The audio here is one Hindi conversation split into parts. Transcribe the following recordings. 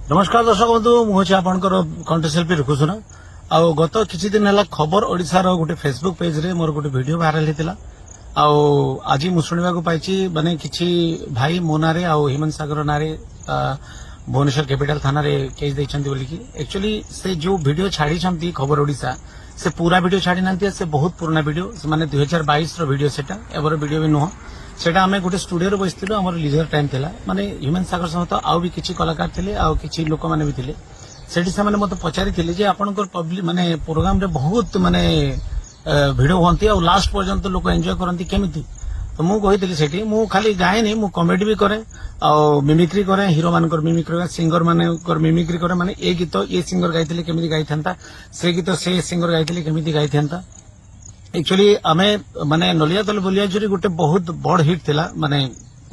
नमस्कार दर्शक बंधु मुझे आपंकर कंठशिल्पी रुकुसुना आ गत किसी दिन है खबर ओडिशार गोटे फेसबुक पेज रे मोर गोटे वीडियो वायरल होता आज मु शुणा पाई माने किसी भाई मो ना हेमंत सागर ना भुवनेश्वर कैपिटल थाना रे केस देइछंती बोलिकी एक्चुअली से जो वीडियो छाड़ी खबर ओडिशा से पूरा वीडियो छाड़ी ना से बहुत पुराना वीडियो से माने 2022 रो वीडियो सेटा एबर वीडियो भी नुह सेटा आमे गोटे स्टूडियो रे बसिथिलु हमर लीजर टाइम थिला माने हेमंत सागर सहित आउ भी किछि कलाकार थिले आउ किछि लोक माने भी थिले सेठी से माने मते पचारि थिले जे आपनकर पब्लिक माने प्रोग्राम रे बहुत माने वीडियो होंती और लास्ट पर्यंत लोक एंजॉय करंती केमिति तो मु कहिथिली सेठी मु खाली गाएनी मु कॉमेडी भी करे और मिमिक्री करे हीरो मानकर मिमिक्री सिंगर मानकर मिमिक्री करे माने ए गीत ये सिंगर गाइथिले केमिति गाइथांता से गीत से सिंगर गाइथिले केमिति गाइथांता एक्चुअली आमे माने नलिया तल बोलिया जुरी गोटे बहुत बड़ हिट थिला माने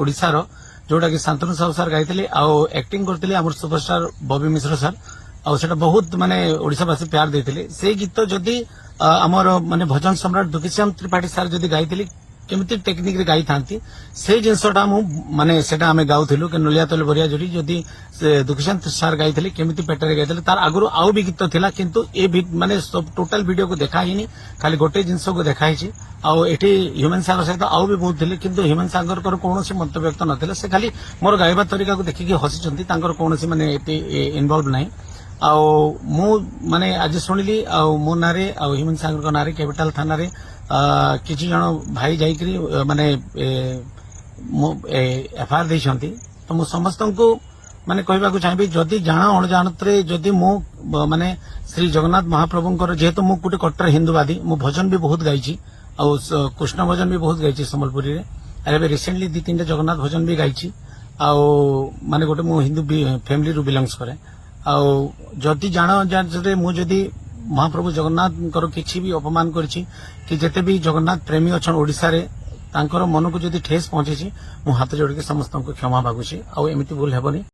ओडिसा रो जोटा कि शांतनु साहू सर गाइथिले आ एक्टिंग करथिले हमर सुपरस्टार बॉबी मिश्र सर आ सेटा बहुत माने ओडिसावासी प्यार देथिले से गीत जदी हमर माने भजन सम्राट दुखीश्याम त्रिपाठी सर जदी गाइथिले केमिति टेक्निक रे गाई थांती से जिनसटा मु माने सेटा हमें गाउथिलु के नलिया तल बरिया जोड़ी जदी दुखीश्याम सर गाइथिले केमिति पेटरे गाइथिले तार आगुरु आउ भी गीत थिला किंतु ए माने सब टोटल वीडियो को देखा हिनी खाली गोटे जिनस को देखाइछि आ एठी हेमंत सागर सहित आउ भी बहुत थिले किंतु हेमंत सागर कर कोनोसी मंतव्य व्यक्त नथिले से खाली मोर गाइबा तरीका को देखि के हसिचंती तांकर कोनोसी माने एते इन्वॉल्व नाही आ मु माने आज सुनिली आ मो नारे आ हेमंत सागर को नारे कैपिटल थाना रे किसी जन भाई जाइकरी माने एफआईआर देइछंती तो मु समस्त को माने कहबा को चाहिबी जदी जाना अणजानतरे जदी मु माने श्री जगन्नाथ महाप्रभुंकर जेहेतु मु गुटे कट्टर हिंदूवादी मु भजन भी बहुत गाइछि आ कृष्ण भजन भी बहुत गाइछि सम्बलपुरी रे एबे रिसेंटली 2-3 जगन्नाथ भजन भी गाइछि आ माने गोटे मु हिंदू फैमिली रु बिलोंग्स करे आ जदी जाना अणजानतरे मु जदी महाप्रभु जगन्नाथ किसी भी अपमान करछि कि जेते भी जगन्नाथ प्रेमी अछन ओडिसा रे तांकर मन को जदी ठेस पहुंचे मु हाथ जोड़ के समस्त को क्षमा मागुछि आ एमिति भूल हेबनी।